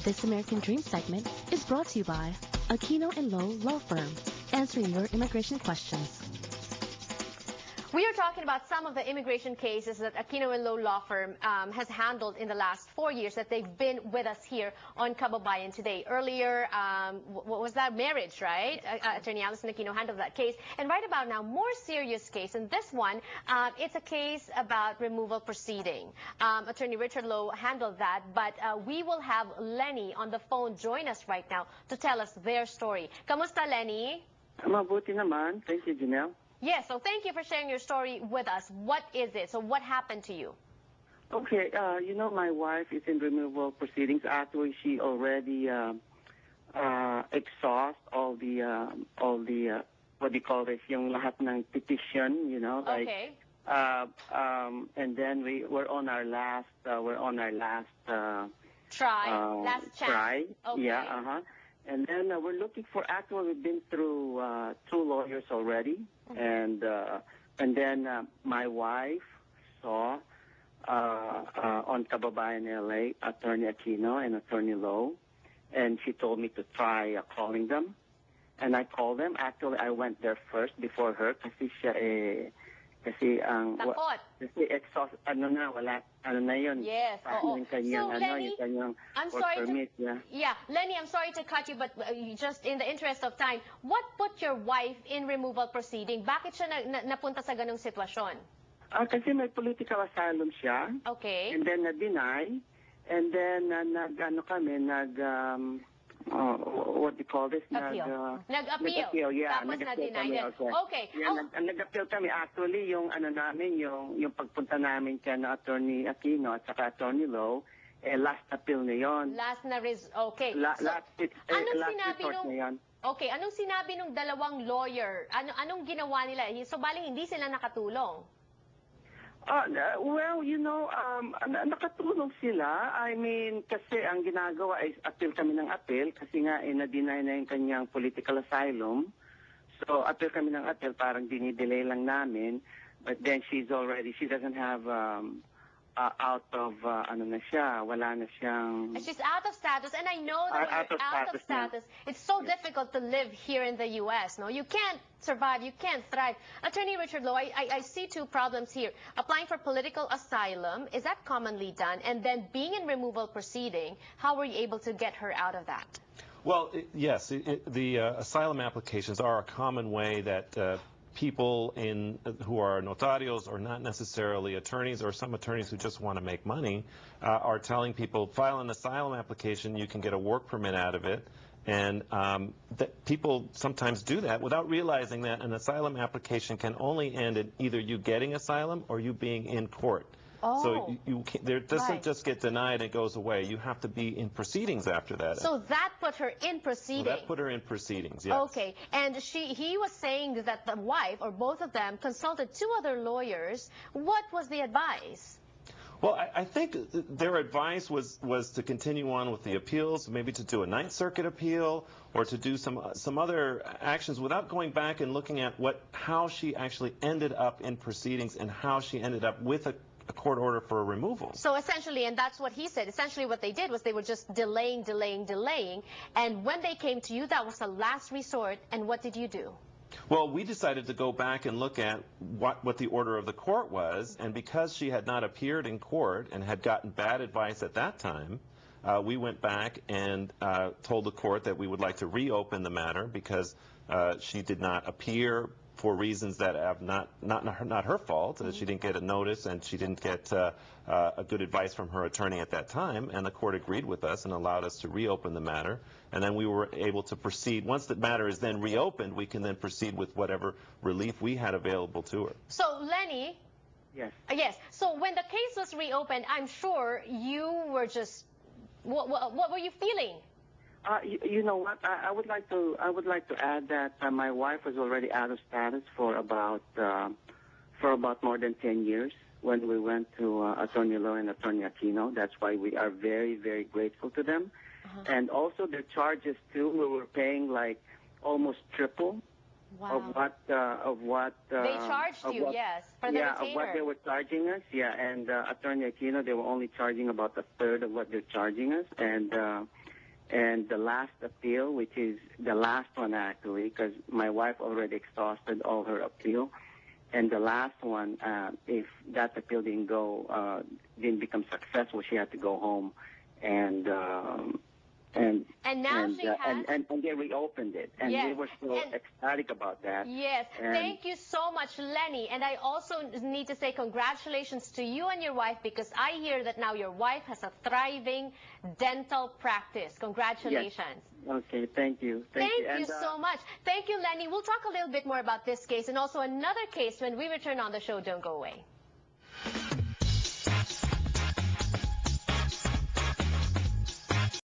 This American Dream segment is brought to you by Aquino and Lowe Law Firm, answering your immigration questions. We are talking about some of the immigration cases that Aquino and Lowe Law Firm has handled in the last 4 years that they've been with us here on Kababayan Today. Earlier, what was that? Marriage, right? Attorney Allison Aquino handled that case. And right about now, more serious case. And this one, it's a case about removal proceeding. Attorney Richard Lowe handled that, but we will have Lenny on the phone join us right now to tell us their story. Kamusta, Lenny? Mabuti naman. Thank you, Janelle. Yes, so thank you for sharing your story with us. What is it? So what happened to you? Okay, my wife is in removal proceedings. Actually, she already exhaust all the what do you call this, yung lahat ng petition, like. Okay. And then we're on our last Try, last chance. Try. Okay. Yeah, And then we're looking for, actually, we've been through 2 lawyers already. Mm-hmm. And then my wife saw on Kababayan, LA, Attorney Aquino and Attorney Lowe, and she told me to try calling them. And I called them. Actually, I went there first before her kasi siya Takot. Kasi exhaust, yun. Yes, oo. So, Lenny, I'm sorry permit, Lenny, I'm sorry to cut you, but just in the interest of time, what put your wife in removal proceeding? Bakit siya napunta sa ganung sitwasyon? Kasi may political asylum siya. Okay. And then na-deny. And then what do you call this? Appeal. Nag-appeal, yeah. Tapos na-deny din. Okay. Yeah, nag-appeal kami. Actually, yung yung pagpunta namin kay na Attorney Aquino at saka Attorney Lowe, last appeal na yon. Okay. Last resort na yon. Okay, anong sinabi nung dalawang lawyer? Anong ginawa nila? So, baling hindi sila nakatulong? Well, nakatulong sila. I mean, kasi ang ginagawa ay appeal kami ng appeal kasi nga na-deny na yung kanyang political asylum. So, appeal kami ng appeal, parang dinidelay lang namin. But then she doesn't have out of, na siya, wala na siyang... She's out of status, and I know that when you're out of status, it's so difficult to live here in the U.S., no? You can't survive, you can't thrive. Attorney Richard Lowe, I see 2 problems here. Applying for political asylum, is that commonly done? And then being in removal proceeding, how were you able to get her out of that? Well, yes, the asylum applications are a common way that people who are notarios or not necessarily attorneys, or some attorneys who just want to make money, are telling people, file an asylum application, you can get a work permit out of it. And people sometimes do that without realizing that an asylum application can only end in either you getting asylum or you being in court. Oh, so it doesn't just get denied and it goes away. You have to be in proceedings after that. So that put her in proceedings. So that put her in proceedings, yes. Okay, and he was saying that the wife, or both of them, consulted 2 other lawyers. What was the advice? Well, I think their advice was to continue on with the appeals, maybe to do a Ninth Circuit appeal, or to do some other actions without going back and looking at how she actually ended up in proceedings and how she ended up with a court order for a removal. So essentially, and that's what he said, essentially what they did was they were just delaying, and when they came to you, that was the last resort, and what did you do? Well, we decided to go back and look at what the order of the court was, and because she had not appeared in court and had gotten bad advice at that time, we went back and told the court that we would like to reopen the matter because she did not appear for reasons that have not her fault. She didn't get a notice and she didn't get a good advice from her attorney at that time, and the court agreed with us and allowed us to reopen the matter, and then we were able to proceed. Once the matter is then reopened, we can then proceed with whatever relief we had available to her. So, Lenny? Yes. Yes. So when the case was reopened, I'm sure you were just, what were you feeling? You know what? I would like to add that my wife was already out of status for about more than 10 years when we went to Attorney Lowe and Attorney Aquino. That's why we are very, very grateful to them. And also their charges too. We were paying like almost triple of what they charged you, yes, for the retainer. Of what they were charging us. Yeah, and Attorney Aquino, they were only charging about a third of what they're charging us, and And the last appeal, which is the last one actually, because my wife already exhausted all her appeal, and the last one, if that appeal didn't become successful, she had to go home, and now she has. And they reopened it, and Yes. we were so ecstatic about that. Yes, And thank you so much, Lenny. And I also need to say congratulations to you and your wife, because I hear that now your wife has a thriving dental practice. Congratulations. Yes. Okay, thank you. Thank you And, so much. Thank you, Lenny. We'll talk a little bit more about this case and also another case when we return on the show. Don't go away.